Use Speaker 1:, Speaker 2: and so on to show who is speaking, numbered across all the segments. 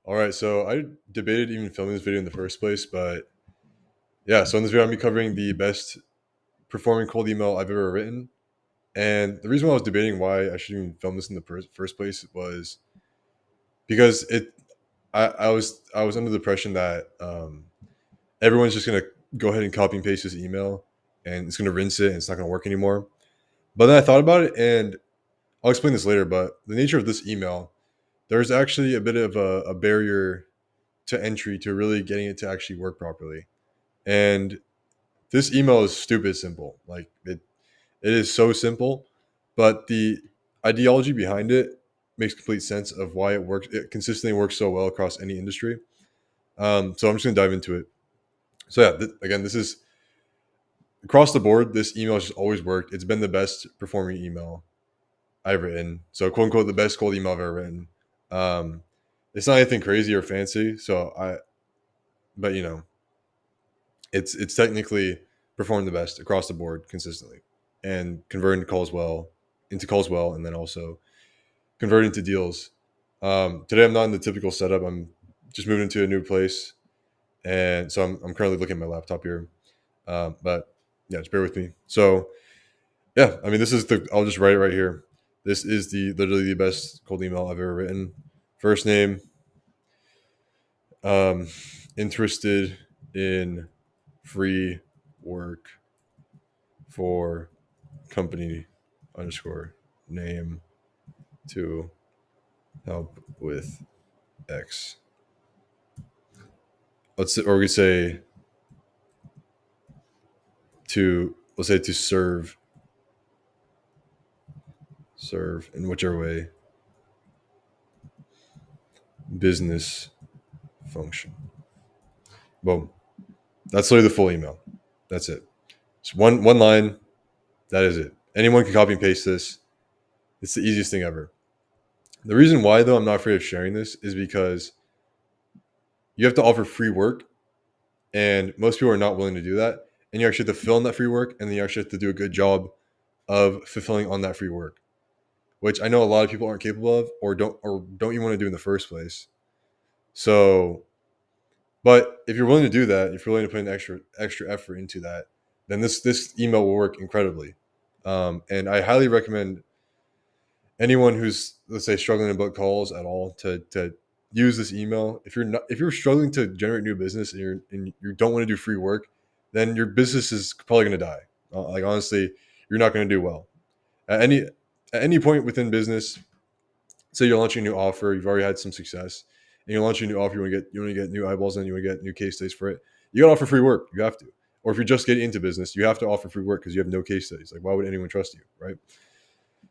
Speaker 1: All right, so I debated even filming this video in the first place, but yeah, so in this video, I'm gonna be covering the best performing cold email I've ever written. And the reason why I was debating why I should even film this in the first place was because I was under the impression that everyone's just gonna go ahead and copy and paste this email, and it's gonna rinse it, and it's not gonna work anymore. But then I thought about it, and I'll explain this later. But the nature of this email, there's actually a bit of a barrier to entry to really getting it to actually work properly. And this email is stupid simple. Like it is so simple, but the ideology behind it makes complete sense of why it works. It consistently works so well across any industry. So I'm just gonna dive into it. So yeah, again, this is across the board. This email has just always worked. It's been the best performing email I've written. So quote unquote the best cold email I've ever written. Um, it's not anything crazy or fancy. But it's technically performed the best across the board consistently, and converting calls well, and then also converting to deals. Today I'm not in the typical setup. I'm just moving into a new place, and so I'm currently looking at my laptop here. But yeah, just bear with me. So yeah, I mean this is the I'll just write it right here. This is the literally the best cold email I've ever written. First name, um, interested in free work for company underscore name to help with X. Or we say let's say to serve in whichever way business function. Boom. That's literally the full email. That's it. It's one line. That is it. Anyone can copy and paste this. It's the easiest thing ever. The reason why though I'm not afraid of sharing this is because you have to offer free work, and most people are not willing to do that. And you actually have to fill in that free work, and then you actually have to do a good job of fulfilling on that free work, which I know a lot of people aren't capable of, or don't even want to do in the first place. So, but if you're willing to do that, if you're willing to put an extra effort into that, then this email will work incredibly. And I highly recommend anyone who's, let's say, struggling to book calls at all to use this email. If you're struggling to generate new business, and you don't want to do free work, then your business is probably going to die. Like honestly, you're not going to do well at any point within business. Say you're launching a new offer, you've already had some success, and you're launching a new offer. You want to get new eyeballs, and you want to get new case studies for it. You got to offer free work. You have to. Or if you're just getting into business, you have to offer free work because you have no case studies. Like, why would anyone trust you, right?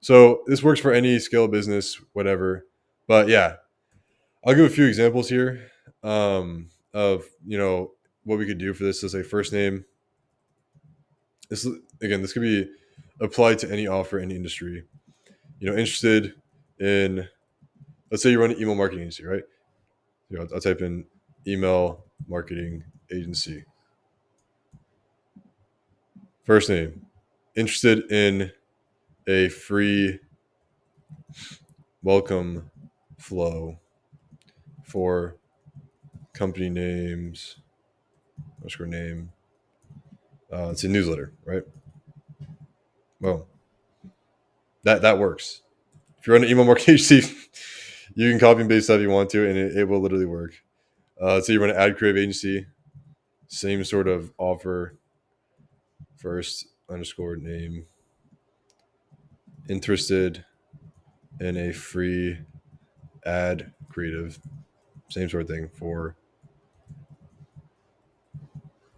Speaker 1: So this works for any scale business, whatever. But yeah, I'll give a few examples here of what we could do for this. As a first name, this could be applied to any offer, any industry. Interested in, let's say you run an email marketing agency, right? I'll type in email marketing agency. First name, interested in a free welcome flow for company names underscore name. It's a newsletter, right? Well, that works. If you're on an email marketing agency, you can copy and paste that if you want to, and it will literally work. Let's say you run an ad creative agency, same sort of offer. First underscore name, interested in a free ad creative, same sort of thing for,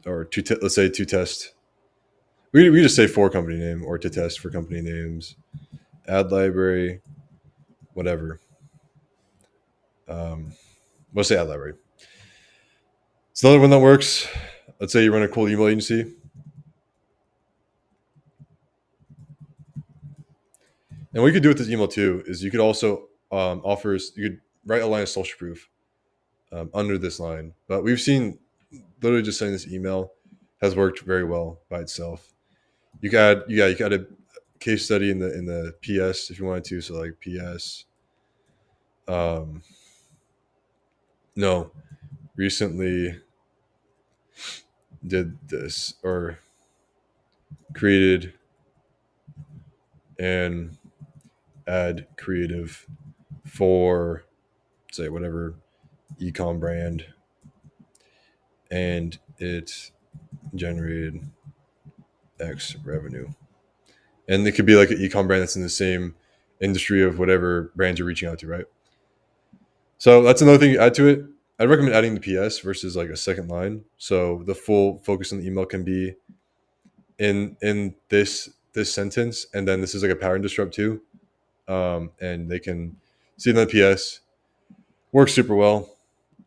Speaker 1: or let's say to test. We just say for company name or to test for company names, ad library, whatever. Let's say ad library. It's another one that works. Let's say you run a cold email agency. And what you could do with this email too is you could also you could write a line of social proof under this line. But we've seen literally just sending this email has worked very well by itself. You could add a case study in the PS if you wanted to. So like PS, um, No, recently did this or created an ad creative for, say, whatever ecom brand, and it generated X revenue. And it could be like an ecom brand that's in the same industry of whatever brands you're reaching out to, right? So that's another thing you add to it. I'd recommend adding the PS versus like a second line. So the full focus on the email can be in this sentence, and then this is like a pattern disrupt too. And they can see the PS works super well.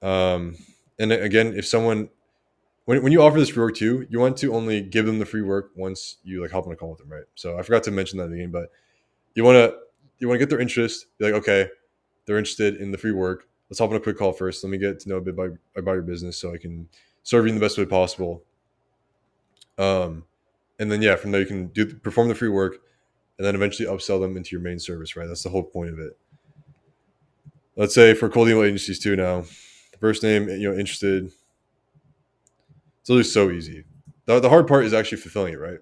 Speaker 1: And again, if someone when you offer this free work too, you want to only give them the free work once you like hop on a call with them, right? So I forgot to mention that at the beginning, but you want to get their interest. Be like, okay, they're interested in the free work. Let's hop on a quick call first. Let me get to know a bit about your business so I can serve you in the best way possible. Um, and then yeah, from there you can perform the free work, and then eventually upsell them into your main service, right? That's the whole point of it. Let's say for cold email agencies too now, the first name, interested. It's literally so easy. The hard part is actually fulfilling it, right?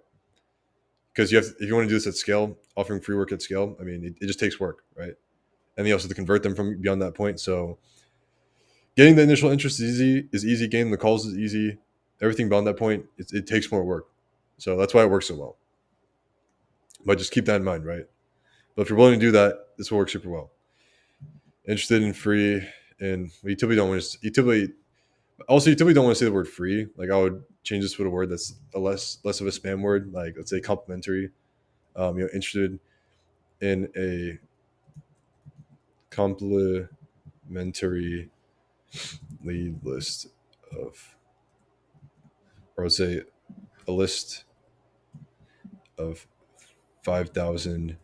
Speaker 1: Because if you want to do this at scale, offering free work at scale, I mean, it just takes work, right? And you also have to convert them from beyond that point. So getting the initial interest is easy. Getting the calls is easy. Everything beyond that point, it takes more work. So that's why it works so well. But just keep that in mind, right? But if you're willing to do that, this will work super well. Interested in free, and you typically don't want to. You typically don't want to say the word free. Like I would change this with a word that's a less of a spam word. Like let's say complimentary. Interested in a complimentary lead list of, or let's say a list of 5,000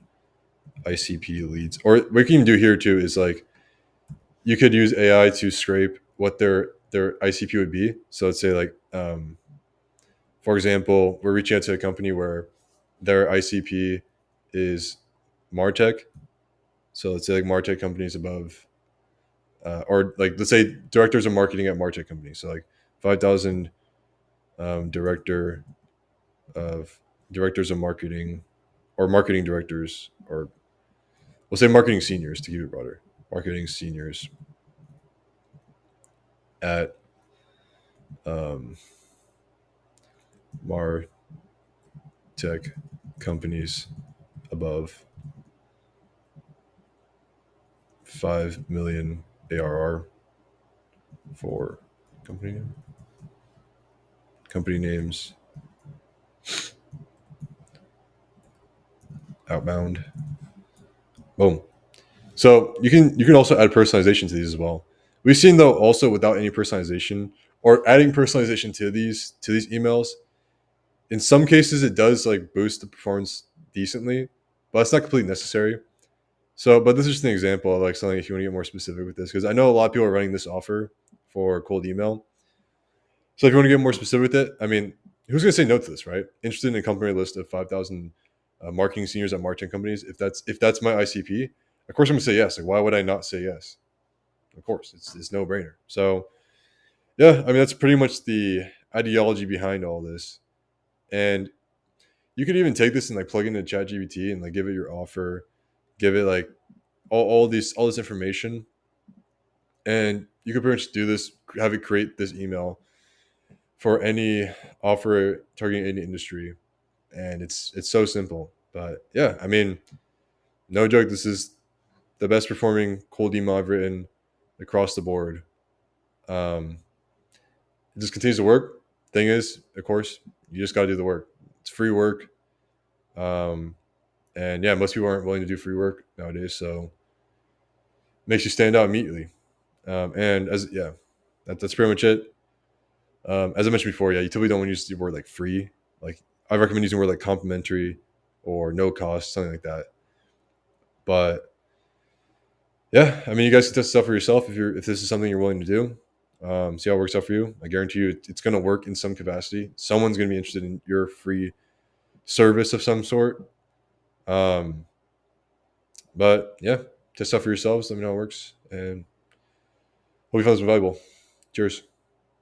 Speaker 1: ICP leads. Or what you can do here too is like you could use AI to scrape what their ICP would be. So let's say like for example, we're reaching out to a company where their ICP is Martech. So let's say like Martech companies above, or like let's say directors of marketing at Martech companies. So like 5,000 director of directors of marketing, or marketing directors, or we'll say marketing seniors to keep it broader. Marketing seniors at um, Martech companies above 5 million ARR for company names, outbound. Boom. So you can also add personalization to these as well. We've seen though also without any personalization or adding personalization to these emails, in some cases it does like boost the performance decently, but it's not completely necessary. So, but this is just an example of like something if you want to get more specific with this, because I know a lot of people are running this offer for cold email. So if you want to get more specific with it, I mean, who's going to say no to this, right? Interested in a company list of 5,000 marketing seniors at marketing companies. If that's my ICP, of course I'm going to say yes. Like, why would I not say yes? Of course, it's no brainer. So yeah, I mean that's pretty much the ideology behind all this. And you could even take this and like plug into ChatGPT and like give it your offer, give it like all this information, and you could pretty much do this, have it create this email for any offer targeting any industry, and it's so simple. But yeah, I mean, no joke, this is the best performing cold email I've written across the board. Um, it just continues to work. Thing is, of course, you just got to do the work. It's free work, um, and yeah, most people aren't willing to do free work nowadays, so it makes you stand out immediately. And as yeah, that's pretty much it. As I mentioned before, yeah, you typically don't want to use the word like free. Like I recommend using a word like complimentary or no cost, something like that. But yeah, I mean, you guys can test stuff for yourself if this is something you're willing to do. See how it works out for you. I guarantee you, it's going to work in some capacity. Someone's going to be interested in your free service of some sort. Um, but yeah, test stuff for yourselves. Let me know how it works, and Hope you found this one valuable. Cheers.